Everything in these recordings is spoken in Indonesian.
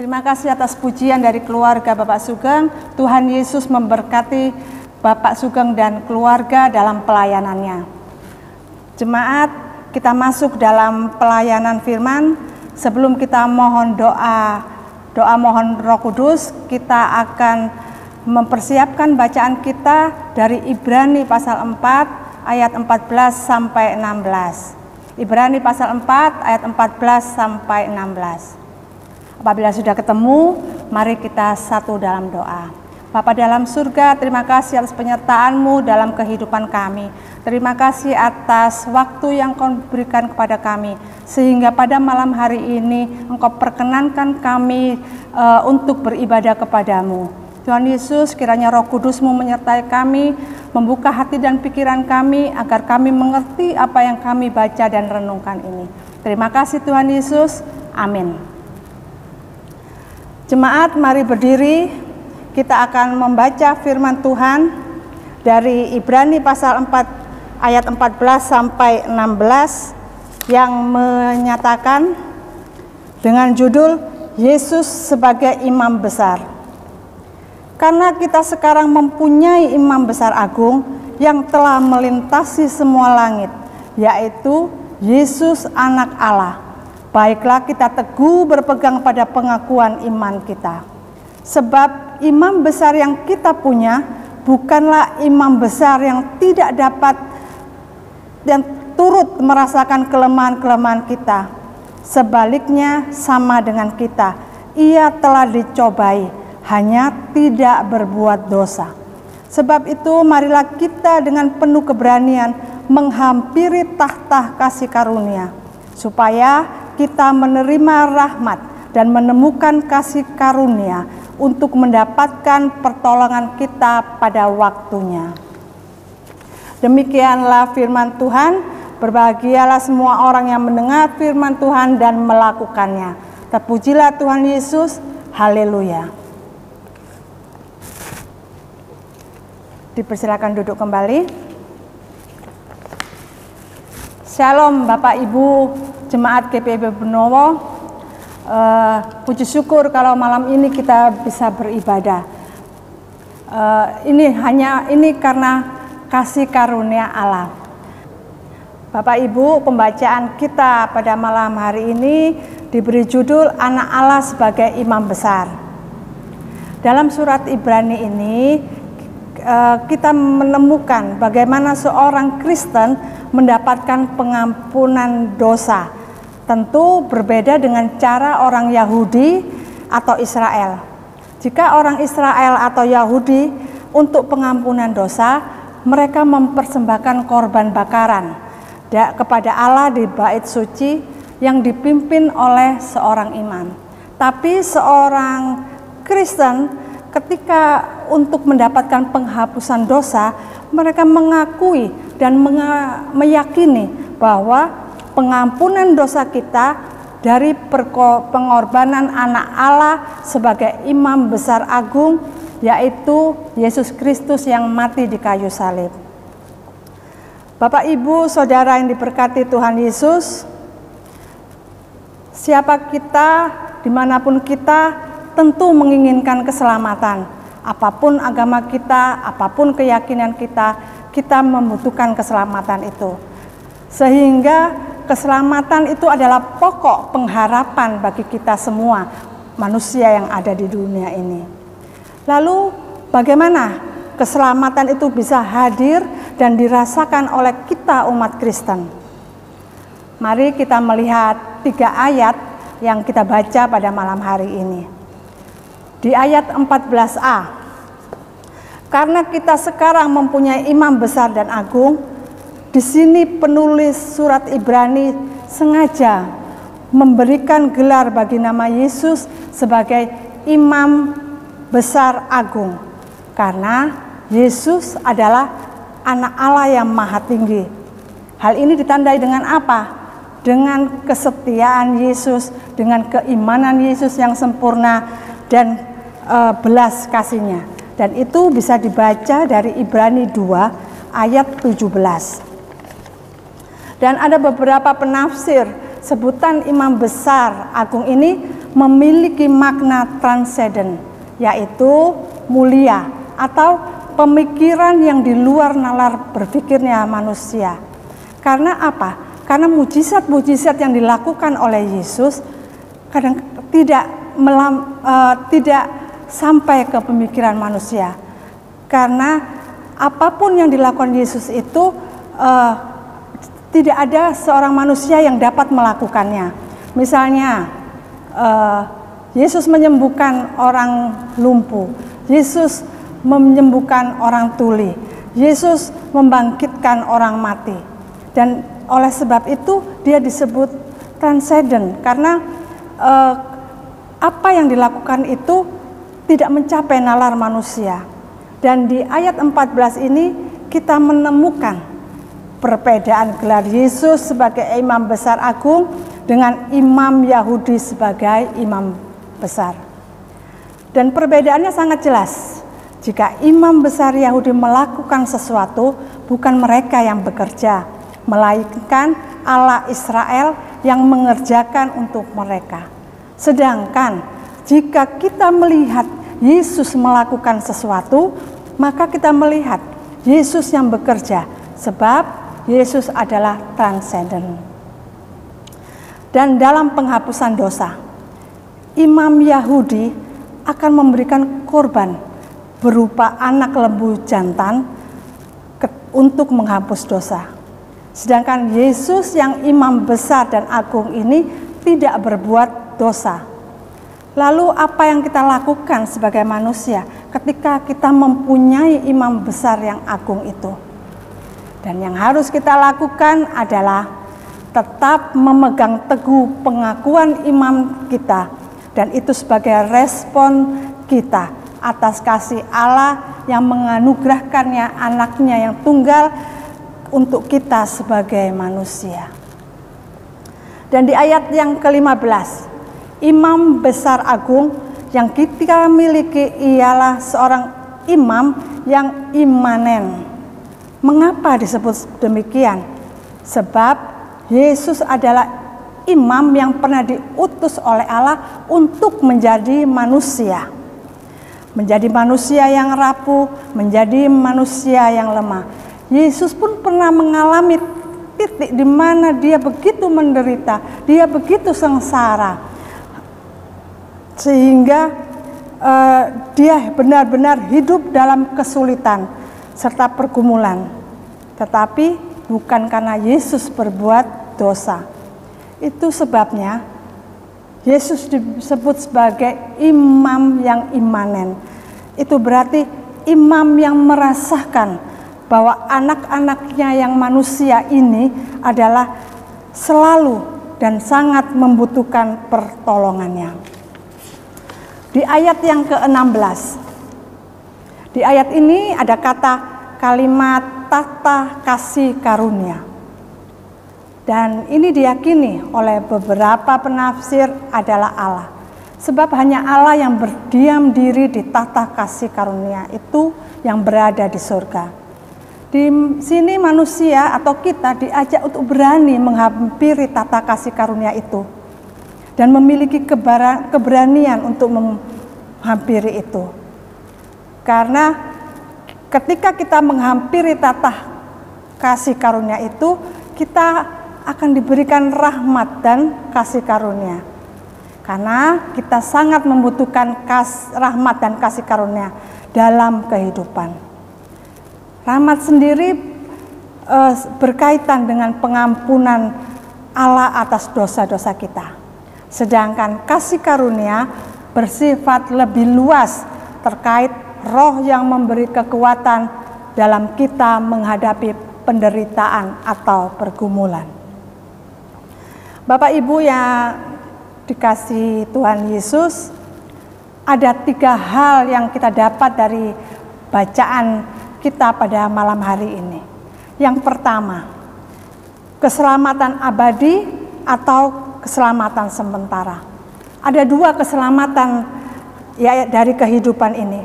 Terima kasih atas pujian dari keluarga Bapak Sugeng. Tuhan Yesus memberkati Bapak Sugeng dan keluarga dalam pelayanannya. Jemaat, kita masuk dalam pelayanan firman. Sebelum kita mohon doa mohon Roh Kudus, kita akan mempersiapkan bacaan kita dari Ibrani pasal 4 ayat 14 sampai 16. Ibrani pasal 4 ayat 14 sampai 16. Apabila sudah ketemu, mari kita satu dalam doa. Bapa dalam surga, terima kasih atas penyertaan-Mu dalam kehidupan kami. Terima kasih atas waktu yang Kau berikan kepada kami, sehingga pada malam hari ini Engkau perkenankan kami untuk beribadah kepadamu. Tuhan Yesus, kiranya Roh Kudus-Mu menyertai kami, membuka hati dan pikiran kami, agar kami mengerti apa yang kami baca dan renungkan ini. Terima kasih Tuhan Yesus, amin. Jemaat, mari berdiri, kita akan membaca firman Tuhan dari Ibrani pasal 4 ayat 14 sampai 16 yang menyatakan dengan judul Yesus sebagai Imam Besar. Karena kita sekarang mempunyai Imam Besar Agung yang telah melintasi semua langit, yaitu Yesus Anak Allah. Baiklah kita teguh berpegang pada pengakuan iman kita. Sebab imam besar yang kita punya bukanlah imam besar yang tidak dapat dan turut merasakan kelemahan-kelemahan kita. Sebaliknya sama dengan kita, ia telah dicobai, hanya tidak berbuat dosa. Sebab itu marilah kita dengan penuh keberanian menghampiri tahta kasih karunia, supaya kita menerima rahmat dan menemukan kasih karunia untuk mendapatkan pertolongan kita pada waktunya. Demikianlah firman Tuhan. Berbahagialah semua orang yang mendengar firman Tuhan dan melakukannya. Terpujilah Tuhan Yesus. Haleluya. Dipersilakan duduk kembali. Shalom Bapak Ibu Jemaat GPIB Benowo, puji syukur kalau malam ini kita bisa beribadah. Ini karena kasih karunia Allah. Bapak Ibu, pembacaan kita pada malam hari ini diberi judul Anak Allah sebagai Imam Besar. Dalam surat Ibrani ini kita menemukan bagaimana seorang Kristen mendapatkan pengampunan dosa. Tentu berbeda dengan cara orang Yahudi atau Israel. Jika orang Israel atau Yahudi untuk pengampunan dosa, mereka mempersembahkan korban bakaran kepada Allah di bait suci yang dipimpin oleh seorang imam. Tapi seorang Kristen ketika untuk mendapatkan penghapusan dosa, mereka mengakui dan meyakini bahwa pengampunan dosa kita dari pengorbanan Anak Allah sebagai Imam Besar Agung, yaitu Yesus Kristus yang mati di kayu salib. Bapak Ibu Saudara yang diberkati Tuhan Yesus, Siapa kita, dimanapun kita, tentu menginginkan keselamatan. Apapun agama kita, apapun keyakinan kita, kita membutuhkan keselamatan itu. Sehingga keselamatan itu adalah pokok pengharapan bagi kita semua manusia yang ada di dunia ini. Lalu bagaimana keselamatan itu bisa hadir dan dirasakan oleh kita umat Kristen? Mari kita melihat 3 ayat yang kita baca pada malam hari ini. Di ayat 14a, karena kita sekarang mempunyai imam besar dan agung, di sini penulis surat Ibrani sengaja memberikan gelar bagi nama Yesus sebagai imam besar agung, karena Yesus adalah anak Allah yang maha tinggi. Hal ini ditandai dengan apa? Dengan kesetiaan Yesus, dengan keimanan Yesus yang sempurna dan belas kasihnya. Dan itu bisa dibaca dari Ibrani 2 ayat 17. Dan ada beberapa penafsir sebutan imam besar agung ini memiliki makna transcendent, yaitu mulia atau pemikiran yang di luar nalar berpikirnya manusia. Karena apa? Karena mujizat-mujizat yang dilakukan oleh Yesus kadang tidak sampai ke pemikiran manusia. Karena apapun yang dilakukan Yesus itu tidak ada seorang manusia yang dapat melakukannya. Misalnya Yesus menyembuhkan orang lumpuh, Yesus menyembuhkan orang tuli, Yesus membangkitkan orang mati. Dan oleh sebab itu dia disebut transcendent, karena apa yang dilakukan itu tidak mencapai nalar manusia. Dan di ayat 14 ini kita menemukan perbedaan gelar Yesus sebagai imam besar agung dengan imam Yahudi sebagai imam besar. Dan perbedaannya sangat jelas. Jika imam besar Yahudi melakukan sesuatu, bukan mereka yang bekerja, melainkan Allah Israel yang mengerjakan untuk mereka. Sedangkan jika kita melihat Yesus melakukan sesuatu, maka kita melihat Yesus yang bekerja, sebab Yesus adalah transcendent. Dan dalam penghapusan dosa, imam Yahudi akan memberikan korban berupa anak lembu jantan untuk menghapus dosa. Sedangkan Yesus yang imam besar dan agung ini tidak berbuat dosa. Lalu apa yang kita lakukan sebagai manusia ketika kita mempunyai imam besar yang agung itu? Dan yang harus kita lakukan adalah tetap memegang teguh pengakuan imam kita. Dan itu sebagai respon kita atas kasih Allah yang menganugerahkannya anaknya yang tunggal untuk kita sebagai manusia. Dan di ayat yang ke-15, imam besar agung yang kita miliki ialah seorang imam yang imanen. Mengapa disebut demikian? Sebab Yesus adalah imam yang pernah diutus oleh Allah untuk menjadi manusia. Menjadi manusia yang rapuh, menjadi manusia yang lemah. Yesus pun pernah mengalami titik di mana dia begitu menderita, dia begitu sengsara, sehingga dia benar-benar hidup dalam kesulitan serta pergumulan. Tetapi bukan karena Yesus berbuat dosa. Itu sebabnya Yesus disebut sebagai imam yang imanen. Itu berarti imam yang merasakan bahwa anak-anaknya yang manusia ini adalah selalu dan sangat membutuhkan pertolongannya. Di ayat yang ke-16, di ayat ini ada kalimat tahta kasih karunia. Dan ini diyakini oleh beberapa penafsir adalah Allah. Sebab hanya Allah yang berdiam diri di tahta kasih karunia itu yang berada di surga. Di sini manusia atau kita diajak untuk berani menghampiri tahta kasih karunia itu. dan memiliki keberanian untuk menghampiri itu. Karena ketika kita menghampiri tatah kasih karunia itu, kita akan diberikan rahmat dan kasih karunia. Karena kita sangat membutuhkan rahmat dan kasih karunia dalam kehidupan. Rahmat sendiri berkaitan dengan pengampunan Allah atas dosa-dosa kita. Sedangkan kasih karunia bersifat lebih luas terkait Roh yang memberi kekuatan dalam kita menghadapi penderitaan atau pergumulan. Bapak Ibu yang dikasihi Tuhan Yesus, ada 3 hal yang kita dapat dari bacaan kita pada malam hari ini. Yang pertama, keselamatan abadi atau keselamatan sementara. Ada 2 keselamatan ya dari kehidupan ini.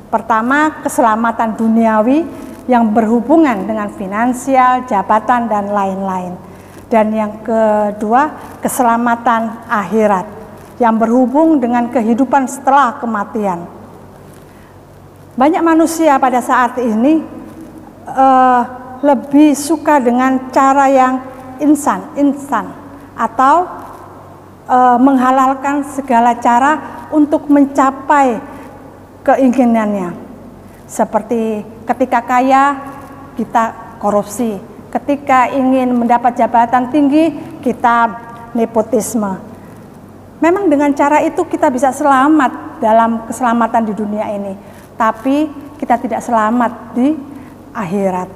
Pertama, keselamatan duniawi yang berhubungan dengan finansial, jabatan, dan lain-lain. Dan yang kedua, keselamatan akhirat yang berhubung dengan kehidupan setelah kematian. Banyak manusia pada saat ini lebih suka dengan cara yang instan atau menghalalkan segala cara untuk mencapai keinginannya. Seperti ketika kaya, kita korupsi. Ketika ingin mendapat jabatan tinggi, kita nepotisme. Memang dengan cara itu kita bisa selamat dalam keselamatan di dunia ini, tapi kita tidak selamat di akhirat.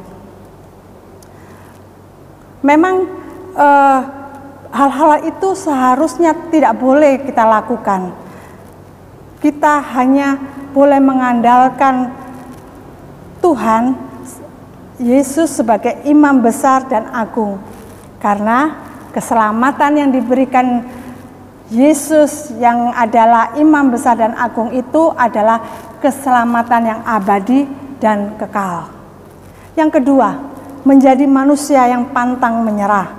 Memang hal-hal itu seharusnya tidak boleh kita lakukan. Kita hanya boleh mengandalkan Tuhan Yesus sebagai imam besar dan agung, karena keselamatan yang diberikan Yesus yang adalah imam besar dan agung itu adalah keselamatan yang abadi dan kekal. Yang kedua, menjadi manusia yang pantang menyerah.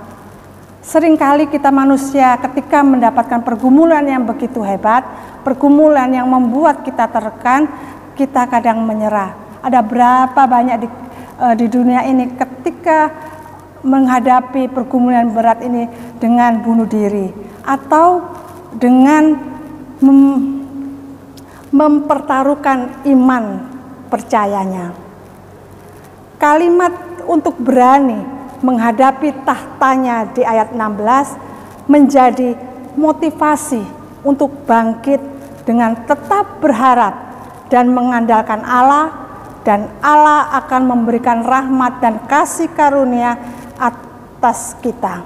Seringkali kita manusia ketika mendapatkan pergumulan yang begitu hebat, pergumulan yang membuat kita tertekan, kita kadang menyerah. Ada berapa banyak di dunia ini ketika menghadapi pergumulan berat ini dengan bunuh diri atau dengan mempertaruhkan iman percayanya. Kalimat untuk berani menghadapi tahtanya di ayat 16 menjadi motivasi untuk bangkit dengan tetap berharap dan mengandalkan Allah, dan Allah akan memberikan rahmat dan kasih karunia atas kita.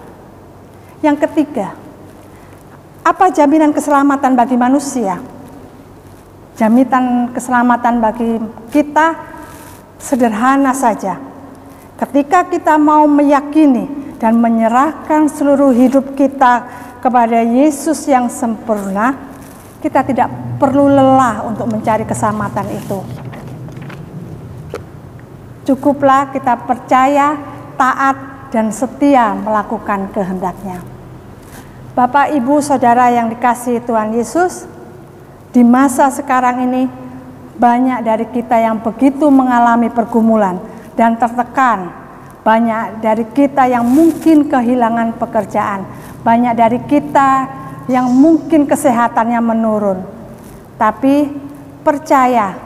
Yang ketiga, apa jaminan keselamatan bagi manusia? Jaminan keselamatan bagi kita sederhana saja. Ketika kita mau meyakini dan menyerahkan seluruh hidup kita kepada Yesus yang sempurna, kita tidak perlu lelah untuk mencari keselamatan itu. Cukuplah kita percaya, taat, dan setia melakukan kehendak-Nya. Bapak, Ibu, Saudara yang dikasihi Tuhan Yesus, di masa sekarang ini banyak dari kita yang begitu mengalami pergumulan dan tertekan. Banyak dari kita yang mungkin kehilangan pekerjaan. Banyak dari kita yang mungkin kesehatannya menurun. Tapi percaya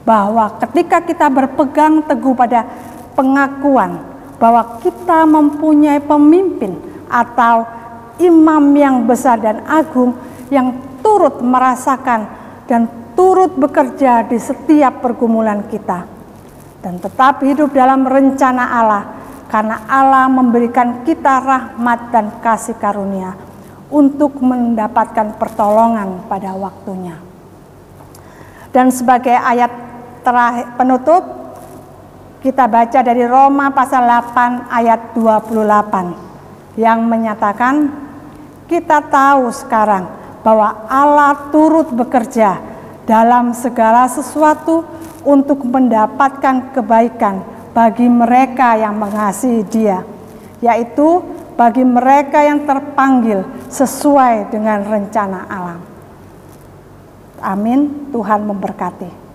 bahwa ketika kita berpegang teguh pada pengakuan bahwa kita mempunyai pemimpin atau imam yang besar dan agung yang turut merasakan dan turut bekerja di setiap pergumulan kita, dan tetap hidup dalam rencana Allah, karena Allah memberikan kita rahmat dan kasih karunia untuk mendapatkan pertolongan pada waktunya. Dan sebagai ayat terakhir penutup, kita baca dari Roma pasal 8 ayat 28 yang menyatakan, kita tahu sekarang bahwa Allah turut bekerja dalam segala sesuatu untuk mendapatkan kebaikan bagi mereka yang mengasihi Dia, yaitu bagi mereka yang terpanggil sesuai dengan rencana alam. Amin. Tuhan memberkati.